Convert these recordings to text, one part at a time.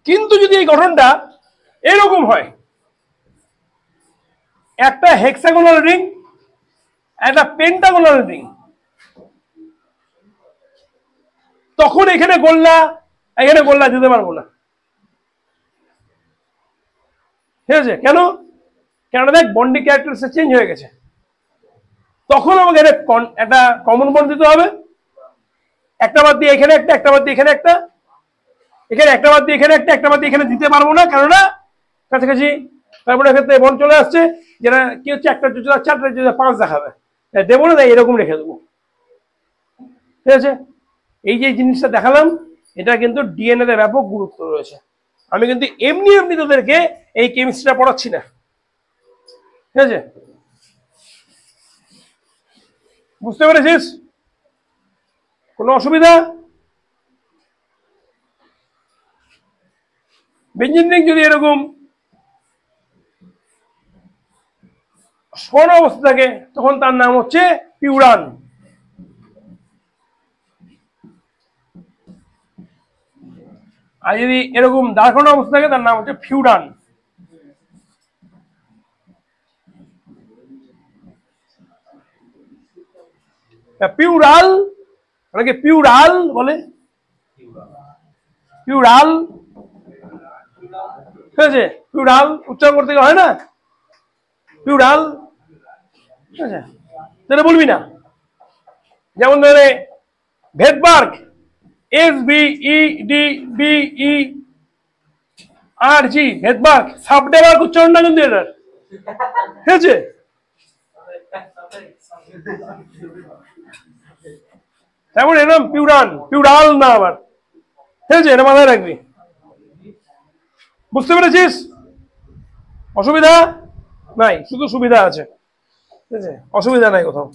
কিন্তু যদি এই গঠনটা এরকম হয়, একটা হেক্সাগোনাল রিং, একটা পেন্টাগোনাল রিং, তখন এখানে গোল্লা দিতে পারবো না। ঠিক আছে? কেন? কেননা দেখ বন্ডিং ক্যারেক্টারিস্টিক চেঞ্জ হয়ে গেছে। তখন আমাকে একটা কমন বন্ড দিতে হবে, একটা বাদ দিয়ে এখানে একটা, একটা বাদ দিয়ে এখানে একটা, এখানে একটা বাদ দিয়ে এখানে একটা, একটা বাদ দিয়ে এখানে দিতে পারবো না, কেননা কাছাকাছি কার্বনের ক্ষেত্রে বন্ড চলে আসছে, যেটা কি হচ্ছে একটা যোজনা 4টা যোজনা 5 দেখাবে, দেবো না, তাই এরকম রেখে দেবো। ঠিক আছে? এই যে জিনিসটা দেখালাম, এটা কিন্তু ডিএনএ তে ব্যাপক গুরুত্ব রয়েছে। আমি কিন্তু এমনি এমনি তোদেরকে এই কেমিস্ট্রিটা পড়াচ্ছি না। ঠিক আছে? বুঝতে পেরেছিস? কোনো অসুবিধা? বেঞ্জিন রিং যদি এরকম সমান অবস্থা থাকে, তখন তার নাম হচ্ছে পিউরান। আর যদি এরকম দাঁড়ানো অবস্থা থাকে, তার নাম হচ্ছে ফিউরান। পিউরাল, অনেকে পিউরাল বলে, পিউরাল। ঠিক আছে? পিউরাল উচ্চারণ করতে হয় না, পিউরাল। ঠিক আছে? তাহলে বলবি না। যেমন ধরে ভেদবার্গ, SBEDBERG, ভেদবার্গ, সাবডেবার্গ উচ্চারণ না কিন্তু এটার। ঠিক আছে? তেমন এরকম পিউরান, পিউরাল না আবার। ঠিক আছে? এটা মাথায় রাখবি। বুঝতে পেরেছিস? অসুবিধা নাই, শুধু সুবিধা আছে। ঠিক আছে? অসুবিধা নাই কোথাও।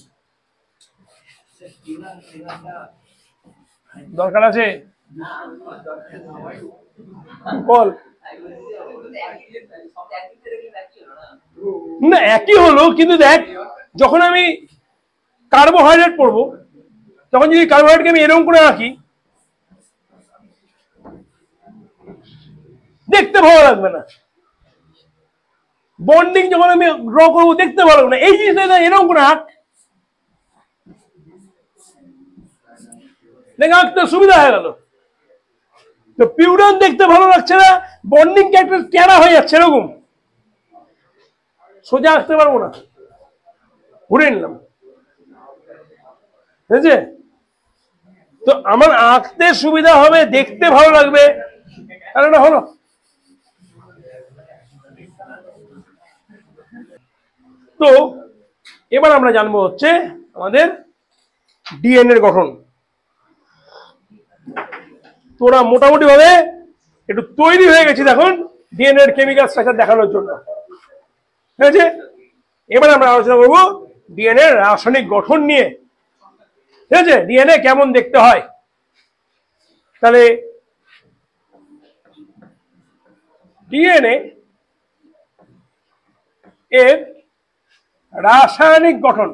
দরকার আছে বল। না একই হলো, কিন্তু দেখ যখন আমি কার্বোহাইড্রেট পড়বো, তখন যদি কার্বোহাইড্রেটকে আমি এরকম করে আঁকি, দেখতে ভালো লাগবে না। বন্ডিং যখন আমি ড্র করবো, দেখতে ভালো লাগবে না। এই জিনিসটা এরকম করে আঁক, দেখে আঁকতে সুবিধা হয়ে গেল। তো পিউরান দেখতে ভালো লাগছে না, বন্ডিং ক্যারেক্টার টেরা হয়ে যাচ্ছে, এরকম সোজা আঁকতে পারবো না, ঘুরে নিলাম। ঠিক আছে? তো আমার আঁকতে সুবিধা হবে, দেখতে ভালো লাগবে, আর এটা হলো। তো এবার আমরা জানবো হচ্ছে আমাদের ডিএনএর গঠন। তোরা মোটামুটি ভাবে একটু তৈরি হয়ে গেছিস এখন ডিএনএর কেমিক্যাল স্ট্রাকচার দেখানোর জন্য। ঠিক আছে? এবার আমরা আলোচনা করবো ডিএনএ রাসায়নিক গঠন নিয়ে। ঠিক আছে? ডিএনএ কেমন দেখতে হয়। তাহলে ডিএনএ এর রাসায়নিক গঠন।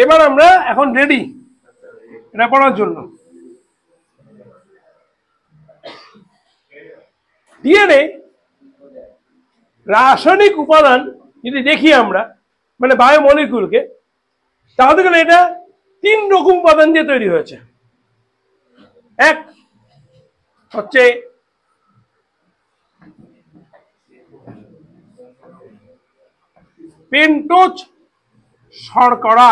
এবার আমরা এখন রেডি এটা পড়ার জন্য। ডিএনএ রাসায়নিক উপাদান যদি দেখি আমরা, মানে বায়োমলিকুলকে, তাহলে গেলে এটা 3 রকম উপাদান দিয়ে তৈরি হয়েছে। এক হচ্ছে পেন্টোজ শর্করা,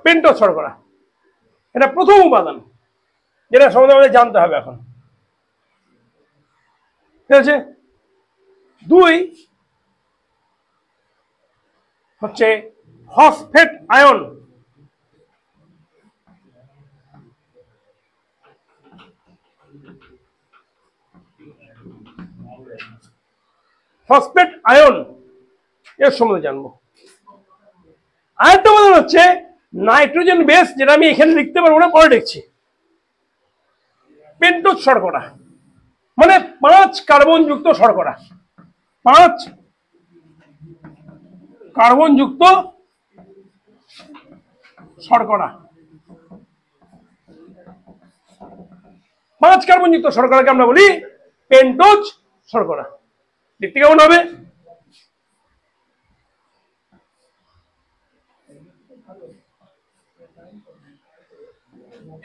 পেন্টোজ শর্করা এটা প্রথম উপাদান, যেটা সম্বন্ধে আমাদের জানতে হবে এখন। ঠিক আছে? 2 হচ্ছে ফসফেট আয়ন, ফসফেট আয়ন এর সম্বন্ধে জানবো। আরেকটা উপাদান হচ্ছে নাইট্রোজেন বেস, যেটা আমি এখানে লিখতে পারবো না, পরে দেখছি। পেন্টোজ শর্করা মানে 5 কার্বন যুক্ত শর্করা, 5 কার্বন যুক্ত শর্করা, 5 কার্বন যুক্ত শর্করাকে আমরা বলি পেন্টোজ শর্করা। দেখতে কেমন হবে?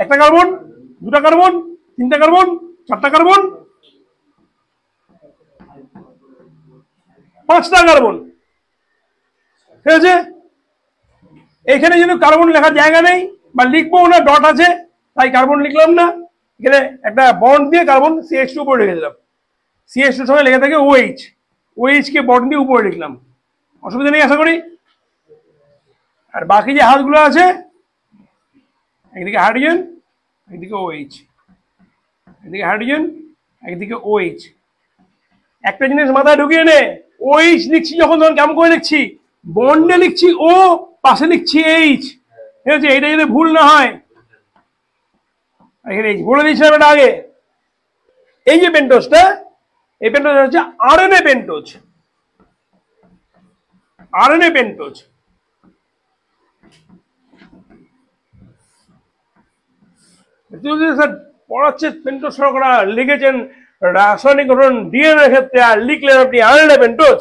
একটা কার্বন, দুটা কার্বন, তিনটা কার্বন, চারটা কার্বন, 5টা কার্বন। ঠিক আছে, এখানে যেন কার্বন লেখার জায়গা নেই বা লিখবো না, ডট আছে তাই কার্বন লিখলাম না, এখানে একটা বন্ড দিয়ে কার্বন CH2 উপরে রেখে দিলাম। CH2 সময় লেখা থাকে OH, OH কে বন্ড দিয়ে উপরে লিখলাম, অসুবিধা নেই আশা করি। আর বাকি যে হাতগুলো আছে, একদিকে হাইড্রোজেন, একদিকে OH, একদিকে হাইড্রোজেন, একদিকে OH। একটা জিনিস মাথায় ঢুকিয়ে নে, OH লিখছি যখন তখন কেমন করে লিখছি, বন্ডে লিখছি O, পাশে লিখছি H। ঠিক আছে, এটা যদি ভুল না হয়, এখানে বলে দিয়েছিলাম এটা আগে। এই যে পেন্টোজটা, এই পেন্টোজ হচ্ছে RNA pentose, RNA pentose. Sir পড়াচ্ছে পেন্টোজ শর্করা, লিখেছেন রাসায়নিক গঠন ডিএনএ ক্ষেত্রে, আর লিখলেন আপনি RNA পেন্টোজ,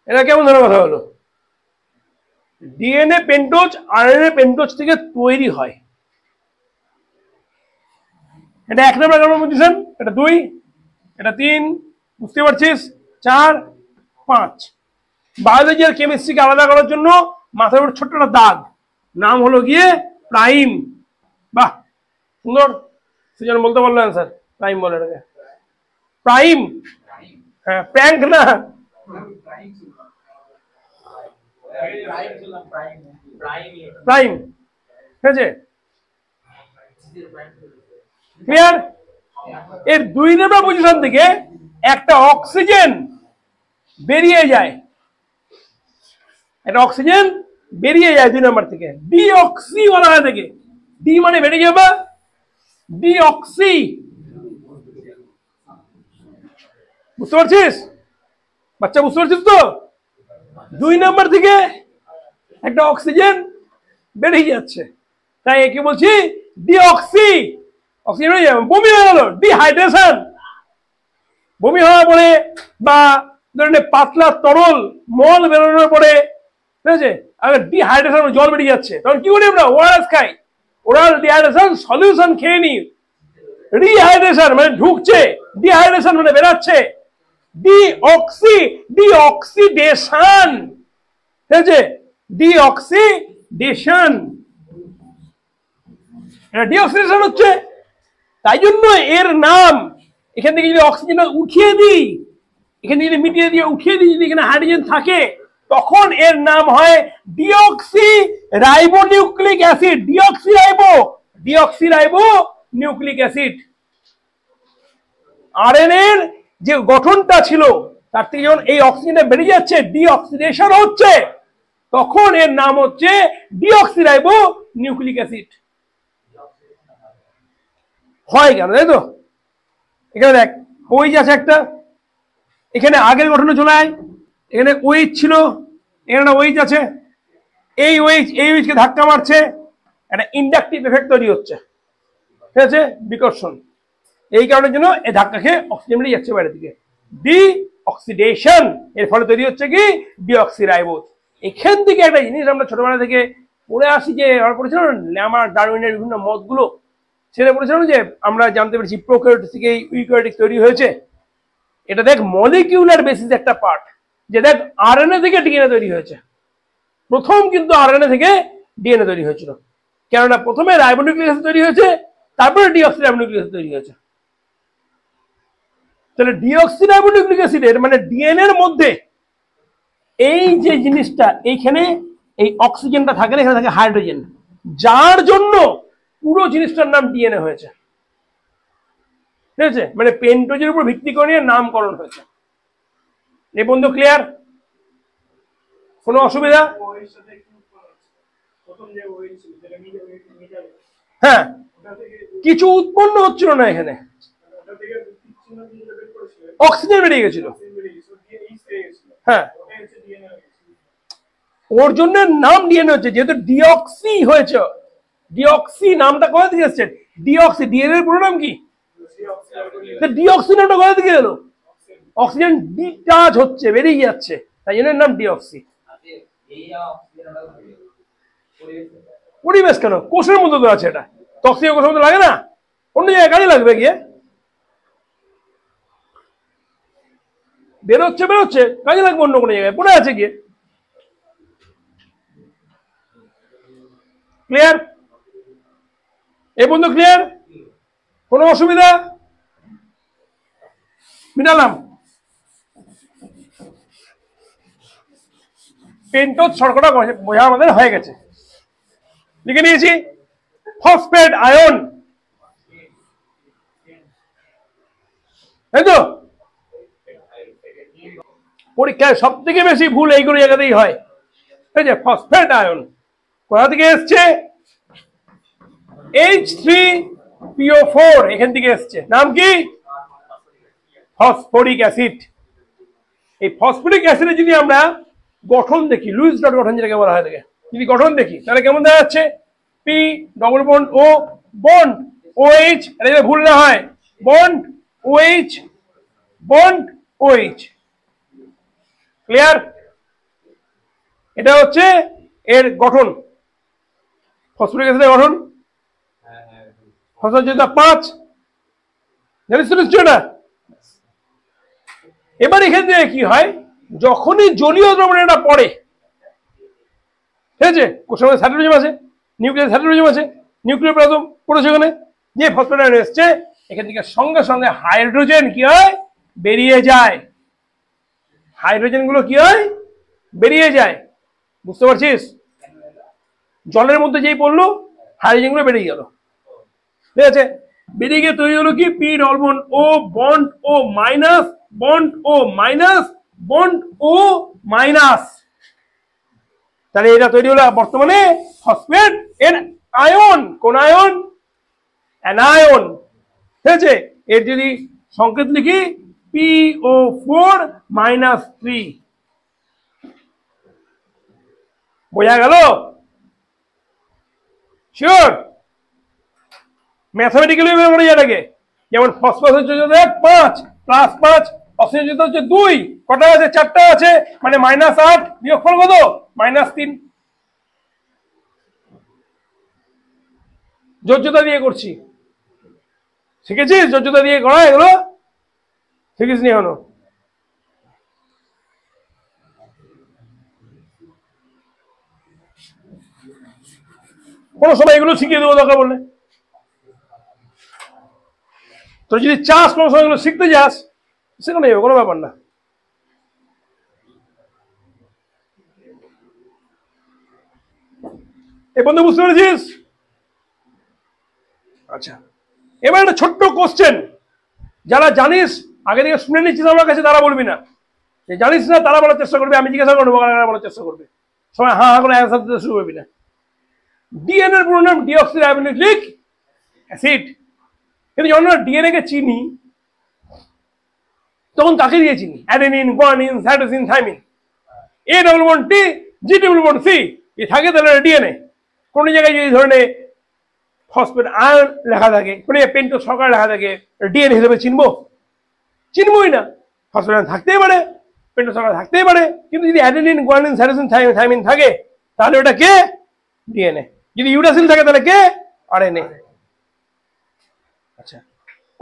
এটা কেমন ধরনের কথা হলো? ডিএনএ পেন্টোজ RNA পেন্টোজ থেকে তৈরি হয়। এটা 1 নম্বর কার্বন পজিশন, এটা 2, এটা 3, বুঝতে পারছিস, 4, 5। বায়োলজি আর কেমিস্ট্রিকে আলাদা করার জন্য মাথার উপর ছোট্ট একটা দাগ, নাম হলো গিয়ে প্রাইম। বাহ, সুন্দর, সেজন্য বলতে পারলো অ্যান্সার, প্রাইম বলে এটাকে, প্রাইম। হ্যাঁ, প্র্যাঙ্ক না, প্রাইম। ঠিক আছে, ক্লিয়ার? এর 2 নম্বর পজিশন থেকে একটা অক্সিজেন বেরিয়ে যায়, একটা অক্সিজেন বেরিয়ে যায় 2 নম্বর থেকে, ডিঅক্সি বলা হয় থেকে। ডি মানে বেরিয়ে যাবে, ডিঅক্সি, বুঝতে পারছিস বাচ্চা, বুঝতে পারছিস তো? 2 নম্বর থেকে একটা অক্সিজেন বেরিয়ে যাচ্ছে, তাই একে বলছি ডিঅক্সি। অক্সিজেন বেরিয়ে যাবে, বমি হয়ে গেল, ডিহাইড্রেশন। বমি হওয়ার পরে বা ধরেন পাতলা তরল মল বেরোনোর পরে, ঠিক আছে, আগে ডিহাইড্রেশন, জল বেরিয়ে যাচ্ছে, তখন কি করি আমরা? ওআরএস খাই। ওরাল ডিহাইড্রেশন সলিউশন খেয়ে নি, রিহাইড্রেশন মানে ঢুকছে, ডিহাইড্রেশন মানে বেরাচ্ছে, ডিঅক্সি, ডিঅক্সিডেশন। ঠিক আছে, ডিঅক্সিডেশন, এটা ডিঅক্সিডেশন হচ্ছে। তাই জন্য এর নাম, এখান থেকে যদি অক্সিজেন উঠিয়ে দিই, এখানে যদি মিটিয়ে দিয়ে উঠিয়ে দিই, যদি এখানে হাইড্রোজেন থাকে, তখন এর নাম হয় deoxy ribo nucleic acid, deoxy ribo, deoxy ribo nucleic acid. RNA এর যে গঠনটা ছিল তার থেকে যখন এই অক্সিজেনটা বেরিয়ে যাচ্ছে, ডিঅক্সিডেশন হচ্ছে, তখন এর নাম হচ্ছে ডিঅক্সি রাইবো নিউক্লিক অ্যাসিড। হয় কেন, তাই তো? এখানে দেখ OH আছে একটা, এখানে আগের গঠনে চলে আয়, এখানে OH ছিল, এখানে OH আছে, এই OH কে ধাক্কা মারছে, একটা ইন্ডাকটিভ এফেক্ট তৈরি হচ্ছে। ঠিক আছে, বিকর্ষণ, এই কারণের জন্য এই ধাক্কা খেয়ে অক্সিজেন বেরিয়ে যাচ্ছে বাইরে দিকে, ডিঅক্সিডেশন। এর ফলে তৈরি হচ্ছে কি? ডিঅক্সিরাইবোজ। এখান থেকে একটা জিনিস আমরা ছোটবেলা থেকে পড়ে আসি, যে আমরা পড়েছিলাম ল্যামার ডারউইনের বিভিন্ন মতগুলো, সেটা বলেছিলাম যে আমরা জানতে পেরেছি প্রোক্যারিওটিক থেকে ইউক্যারিওটিক তৈরি হয়েছে। এটা দেখ মলিকিউলার বেসিস একটা পার্ট, যে দেখ আরএনএ থেকে ডিএনএ তৈরি হয়েছে। প্রথম কিন্তু আরএনএ থেকে ডিএনএ তৈরি হয়েছিল, কেননা প্রথমে রাইবোনিউক্লিক অ্যাসিড তৈরি হয়েছে, তারপরে ডিঅক্সিরাইবোনিউক্লিক অ্যাসিড তৈরি হয়েছে। তাহলে ডিঅক্সিরাইবোনিউক্লিক অ্যাসিডের মানে ডিএনএ এর মধ্যে এই যে জিনিসটা, এইখানে এই অক্সিজেনটা থাকে না, এখানে থাকে হাইড্রোজেন, যার জন্য পুরো জিনিসটার নাম ডিএনএ হয়েছে। ঠিক আছে, মানে পেন্টোজের উপর ভিত্তি করে নিয়ে নামকরণ হয়েছে। এই বন্ধু ক্লিয়ার? কোনো অসুবিধা? হ্যাঁ, কিছু উৎপন্ন হচ্ছিল না এখানে, অক্সিজেন বেরিয়ে গেছিল। হ্যাঁ, ওর জন্য নাম ডিএনএ হচ্ছে, যেহেতু ডিঅক্সি হয়েছে। ডিঅক্সি নামটা কোথা থেকে এসছে? ডিঅক্সি, ডিএনএ এর পুরো নাম কি? ডিঅক্সি নামটা কোথা থেকে এলো? অক্সিজেন ডিটাচ হচ্ছে, বেরিয়ে যাচ্ছে, তাই জন্য নাম ডিঅক্সি। পরিবেশ কেন? কোষের মধ্যে তো আছে, এটা টক্সিক কোষের মধ্যে লাগে না, অন্য জায়গায় কাজে লাগবে গিয়ে। বেরোচ্ছে কাজে লাগবে অন্য কোনো জায়গায়, পড়ে আছে গিয়ে। ক্লিয়ার? এই বন্ধু ক্লিয়ার? কোনো অসুবিধা? মিটালাম। পেন্টোজ শর্করা বোঝা আমাদের হয়ে গেছে, লিখে নিয়েছি। ফসফেট আয়ন, তাই তো? পরীক্ষায় সব থেকে বেশি ভুল এইগুলো জায়গাতেই হয়। এই যে ফসফেট আয়ন কোথা থেকে এসছে? H3PO4 এখান থেকে এসছে। নাম কি? Phosphoric acid. এই ফসফরিক অ্যাসিডে যদি আমরা গঠন দেখি, লুইস ডট গঠন যেটাকে বলা হয়, যদি গঠন দেখি তাহলে কেমন দেখা যাচ্ছে? পি ডবল বন্ড ও বন্ড OH, এটা ভুল না হয়, bond OH bond OH। Clear? এটা হচ্ছে এর গঠন, ফসফরিক অ্যাসিডের গঠন। ফসফরাস 5, জানিস তো নিশ্চয় না? এবার এখান থেকে কি হয়, যখনই জলীয় দ্রবণে এটা পড়ে, ঠিক আছে, কোষের মধ্যে সাইটোপ্লাজম আছে, নিউক্লিয়াস সাইটোপ্লাজম আছে, নিউক্লিওপ্লাজম পড়েছে ওখানে, যে ফসফেট আয়ন এসছে, এখান থেকে সঙ্গে সঙ্গে হাইড্রোজেন কি হয়? বেরিয়ে যায়। হাইড্রোজেন গুলো কি হয়? বেরিয়ে যায়। বুঝতে পারছিস? জলের মধ্যে যেই পড়লো, হাইড্রোজেন গুলো বেরিয়ে গেল, ঠিক আছে? বেরিয়ে গিয়ে তৈরি হলো কি? পি ডবল বন্ড ও বন্ড ও মাইনাস, বন্ড ও মাইনাস, বন্ড ও মাইনাস। তাহলে এটা তৈরি হলো বর্তমানে ফসফেট এর আয়ন। কোন আয়ন? অ্যানায়ন, ঠিক আছে? এর যদি সংকেত লিখি PO4-3, বোঝা গেল? শিওর? ম্যাথমেটিক্যালি বলে এটাকে, যেমন ফসফরাস হচ্ছে 5 প্লাস 5, অক্সিজেন হচ্ছে 2, কটা আছে? 4টা আছে, মানে -8, বিয়োগফল কত? -3। যোজ্যতা দিয়ে করছি, শিখেছিস? যোজ্যতা দিয়ে করা এগুলো শিখিস নি এখনো? কোনো সময় এগুলো শিখিয়ে দেবো দরকার বললে। তো যদি চাস কোনো সময় এগুলো শিখতে যাস, সেখানে যাবে, কোনো ব্যাপার না। এই বন্ধু বুঝতে পেরেছিস? আচ্ছা, এবার একটা ছোট্ট কোশ্চেন, যারা জানিস আগে থেকে শুনে নিচ্ছিস আমার কাছে, তারা বলবি না, যে জানিস না তারা বলার চেষ্টা করবে, আমি জিজ্ঞাসা করবো বলার চেষ্টা করবে, সবাই হা হা করে অ্যান্সার দিতে শুরু করবি না। ডিএনএ এর পুরো নাম ডিঅক্সিরাইবোনিউক্লিক অ্যাসিড। কিন্তু যখন আমরা ডিএনএ কে চিনি, তখন কাকে দিয়ে চিনি? Adenine, guanine, cytosine, thymine. A double bond T, G double bond C, এ থাকে তাহলে ডিএনএ। কোনো জায়গায় যদি ধরনের ফসফেট আয়ন লেখা থাকে, কোনো পেন্টোজ শর্করা লেখা থাকে, ডিএনএ হিসেবে চিনবো? চিনবই না। ফসফেট আয়ন থাকতেই পারে, পেন্টোজ শর্করা থাকতেই পারে, কিন্তু যদি অ্যাডেনিন, গুয়ানিন, সাইটোসিন, থাইমিন থাকে, তাহলে ওটা কে? ডিএনএ। যদি ইউরাসিল থাকে তাহলে কে? আরএনএ। আচ্ছা,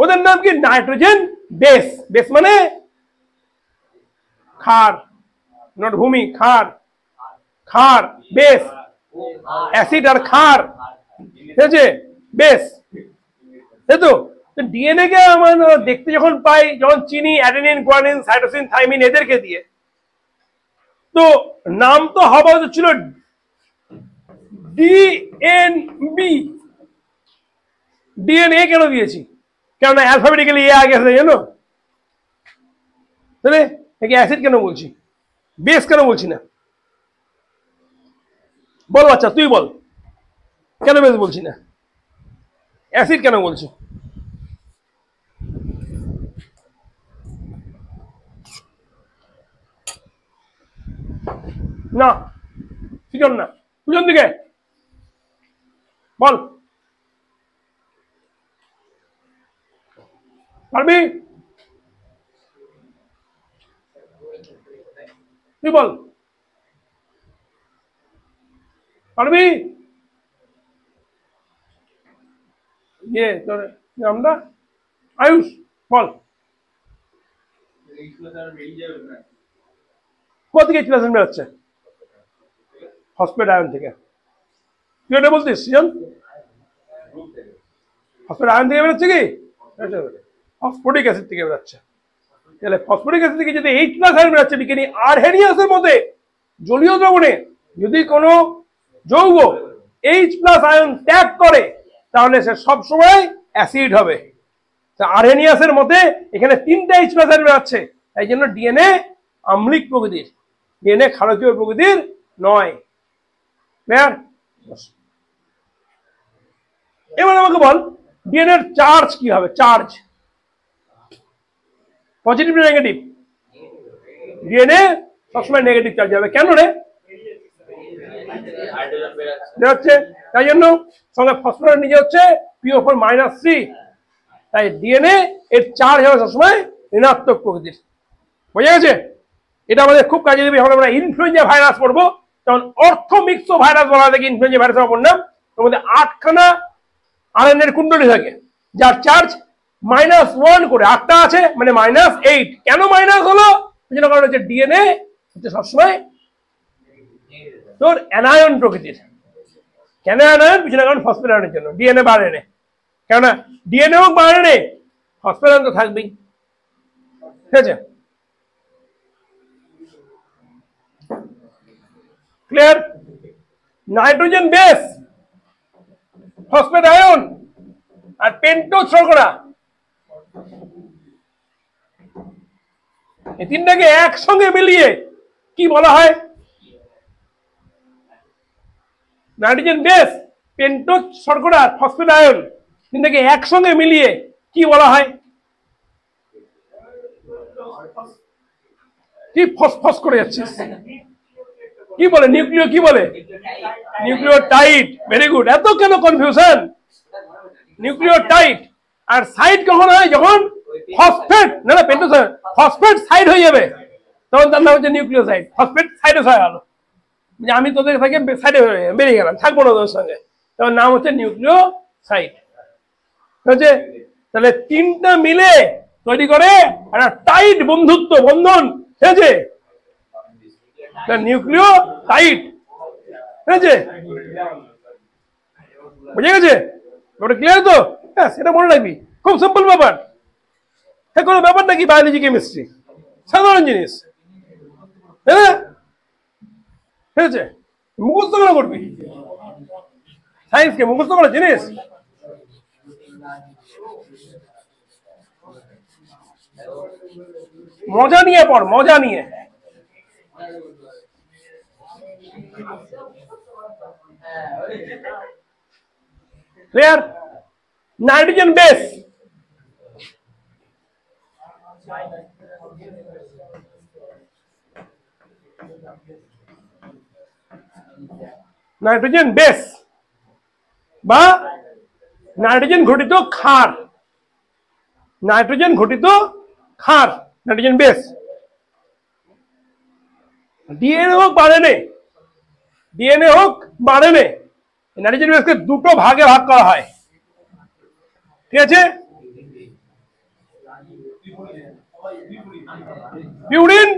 ওদের নাম কি? Nitrogen base. বেস মানে ক্ষার, নট ভূমি, ক্ষার। ক্ষার বেস, অ্যাসিড আর ক্ষার, ঠিক আছে? বেস, তাই তো? ডিএনএ কে আমার দেখতে যখন পাই, যখন চিনি অ্যাডেনিন, গুয়ানিন, সাইটোসিন, থাইমিন এদেরকে দিয়ে, তো নাম তো হওয়া উচিত ছিল ডিএনবি। ডিএনএ কেন দিয়েছি? কেননা অ্যালফাবেটিক্যালি এ আগে আছে, জানো? তাহলে একে অ্যাসিড কেন বলছি, বেস কেন বলছি না? বল বাচ্চা, তুই বল, কেন বেস বলছি না, অ্যাসিড কেন বলছি? না, সুজন না, সুজন দিকে বল, পারবি? তুই বল, পারবি? ইয়ে তোর নামটা আয়ুষ, বল। কোথেকে এইচ++ বেরোচ্ছে? ফসফেট আয়ন থেকে। তুই এটা বলছিস সুজন? ফসফেট আয়ন থেকে বেরোচ্ছে কি? ফসফরিক অ্যাসিড থেকে বেরোচ্ছে। তাহলে ফসফরিক অ্যাসিড থেকে যদি H+ আয়ন বেরোচ্ছে বিজ্ঞানী আরহেনিয়াসের মধ্যে জলীয় দ্রবণে যদি কোনো যৌগ H+ আয়ন ত্যাগ করে তাহলে সে সবসময় অ্যাসিড হবে। আরহেনিয়াসের মধ্যে এখানে 3টা H+ আয়ন বেরোচ্ছে, তাই জন্য ডিএনএ আম্লিক প্রকৃতির, ডিএনএ ক্ষারকীয় প্রকৃতির নয়। ক্লিয়ার? এবার আমাকে বল ডিএনএর চার্জ কি হবে? চার্জ পজিটিভ না নেগেটিভ? ডিএনএ সবসময় নেগেটিভ চার্জ হবে। কেন রে? হচ্ছে তাই জন্য সঙ্গে ফসফরাস নিজে হচ্ছে PO4 -3, তাই ডিএনএ এর চার্জ হবে সবসময় ঋণাত্মক প্রকৃতির। বোঝা গেছে? এটা আমাদের খুব কাজে দেবে যখন আমরা ইনফ্লুয়েঞ্জা ভাইরাস পড়বো, তখন অর্থমিক্সো ভাইরাস বলা থাকে ইনফ্লুয়েঞ্জা ভাইরাস আমরা পড়লাম। ওর মধ্যে 8খানা আরএনএর কুণ্ডলী থাকে যার চার্জ -1 করে, 8টা আছে মানে -8। কেন মাইনাস হলো? কারণ হচ্ছে ডিএনএ হচ্ছে সবসময় তোর অ্যানায়ন প্রকৃতির। কেন অ্যানায়ন? পিছনে কারণ ফসফেট আয়নের জন্য। ডিএনএ বা আরএনএ, কেননা ডিএনএ হোক বা আরএনএ ফসফেট আয়ন তো থাকবেই। ঠিক আছে? Clear? Nitrogen base, phosphate ion আর পেন্টোজ শর্করা, এই তিনটাকে একসঙ্গে মিলিয়ে কি বলা হয়? নাইট্রোজেন বেস, পেন্টোজ শর্করা, ফসফেট আয়ন, তিনটাকে একসঙ্গে মিলিয়ে কি বলা হয়? কি ফসফস করে যাচ্ছিস? কি বলে? নিউক্লিয় কি বলে? নিউক্লিওটাইড। Very good. এত কেন কনফিউশন? নিউক্লিওটাইড। আর সাইড কখন হয়? যখন ফসফেট না না পেন্টোজ ফসফেট সাইড হয়ে যাবে তখন তার নাম হচ্ছে নিউক্লিওসাইড। ফসফেট সাইডে হয়ে গেল, যে আমি তোদের থেকে সাইডে বেরিয়ে গেলাম, থাকবো না তোদের সঙ্গে, তখন নাম হচ্ছে নিউক্লিওসাইড। হচ্ছে তাহলে তিনটা মিলে তৈরি করে একটা টাইট বন্ধুত্ব বন্ধন। ঠিক আছে? নিউক্লিওটাইড। ঠিক আছে? বুঝে গেছে? ওটা ক্লিয়ার তো? হ্যাঁ, সেটা মনে রাখবি, খুব সিম্পল ব্যাপার। হ্যাঁ, কোনো ব্যাপার নাকি বায়োলজি কেমিস্ট্রি, সাধারণ জিনিস। হ্যাঁ, ঠিক আছে? মুখস্থ করে করবি সায়েন্সকে, মুখস্থ করার জিনিস। মজা নিয়ে পড়, মজা নিয়ে। Clear? Nitrogen base, nitrogen base বা নাইট্রোজেন ঘটিত ক্ষার, নাইট্রোজেন ঘটিত ক্ষার, নাইট্রোজেন বেস। ডিএনএ হোক বা আরএনএ, ডিএনএ হোক বা আরএনএ, নাইট্রোজেন বেসকে দুটো ভাগে ভাগ করা হয়। ঠিক আছে? পিউরিন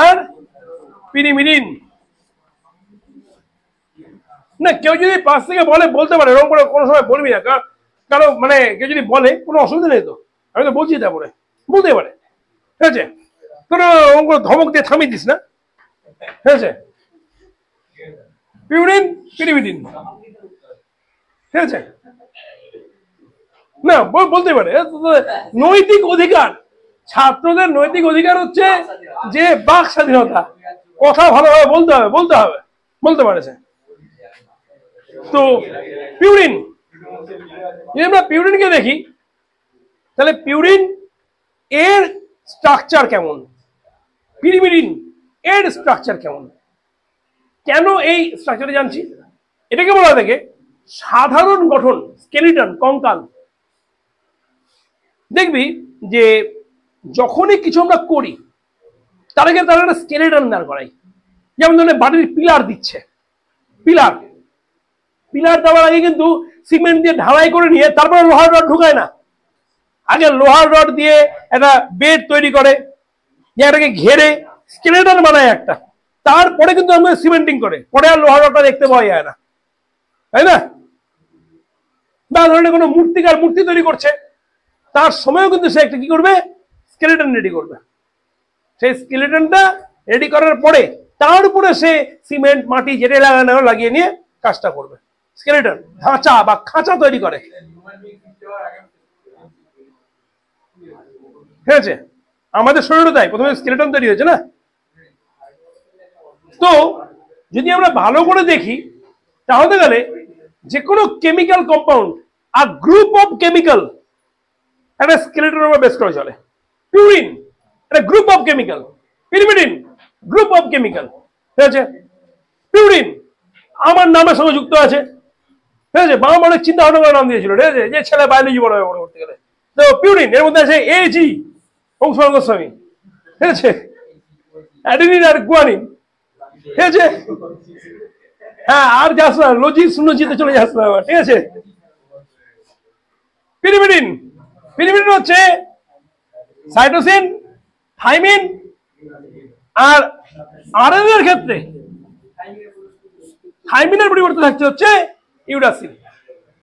আর পিরিমিডিন। না, কেউ যদি পাশ থেকে বলে বলতে পারে, এরকম করে কোনো সময় বলবি না, কারণ মানে কেউ যদি বলে কোনো অসুবিধা নেই তো, আমি তো বলছি তারপরে বলতে পারে। ঠিক আছে? কোনো ধমক দিয়ে থামিয়ে দিস না। ঠিক আছে? Purine pyrimidine. ঠিক আছে? না, বলতে পারে। নৈতিক অধিকার, ছাত্রদের নৈতিক অধিকার হচ্ছে যে বাক স্বাধীনতা, কথা ভালোভাবে বলতে হবে, বলতে পারেছে। তো পিউরিন, যদি আমরা পিউরিনকে দেখি তাহলে পিউরিন এর স্ট্রাকচার কেমন, পিরিমিডিন এর স্ট্রাকচার কেমন, কেন এই স্ট্রাকচারে জানছি? এটাকে বলা থাকে সাধারণ গঠন, স্কেলিটন, কঙ্কাল। দেখবি যে যখনই কিছু আমরা করি তার আগে তারা একটা স্কেলিটন দাঁড় করাই। যেমন ধরেন বাড়ির পিলার দিচ্ছে, পিলার দেওয়ার আগে কিন্তু সিমেন্ট দিয়ে ঢালাই করে নিয়ে তারপরে লোহার রড ঢুকায় না। আগে লোহার রড দিয়ে একটা বেড তৈরি করে, এটাকে ঘেরে স্কেলেটন বানায় একটা, তারপরে কিন্তু আমরা সিমেন্টিং করে, পরে আর লোহার রডটা দেখতে পাওয়া যায় না, তাই না? বা ধরনের কোনো মূর্তিকার মূর্তি তৈরি করছে, তার সময়ও কিন্তু সে একটা কি করবে, স্কেলেটন রেডি করবে। সেই স্কেলেটনটা রেডি করার পরে তার উপরে সে সিমেন্ট মাটি যেটা লাগানো লাগিয়ে নিয়ে কাজটা করবে। স্কেলেটন ধাঁচা বা খাঁচা তৈরি করে, ঠিক আছে? আমাদের শরীরও তাই, প্রথমে স্কেলেটন তৈরি হয়েছে না। তো যদি আমরা ভালো করে দেখি তাহলে গেলে যে কোনো কেমিক্যাল কম্পাউন্ড আর গ্রুপ অফ কেমিক্যাল একটা স্কেলেটনের উপর বেস করে চলে। পিউরিন একটা group of chemical, pyrimidine group of chemical, ঠিক আছে? পিউরিন আমার নামের সঙ্গে যুক্ত আছে, ঠিক আছে? বাবা অনেক চিন্তা ভাবনা করে নাম দিয়েছিল, ঠিক আছে, যে ছেলে বায়োলজি বড় হবে করতে গেলে। তো পিউরিন এর মধ্যে আছে AG অংশুমান গোস্বামী, ঠিক আছে, অ্যাডেনিন আর গুয়ানিন, ঠিক আছে? হ্যাঁ, আর যাস না, লজিক শূন্যজিতে চলে যাস না আবার, ঠিক আছে? পিরিমিডিন হচ্ছে সাইটোসিন, থাইমিন, আর আরএনএ এর ক্ষেত্রে থাইমিনের পরিবর্তে থাকছে হচ্ছে ইউরাসিন।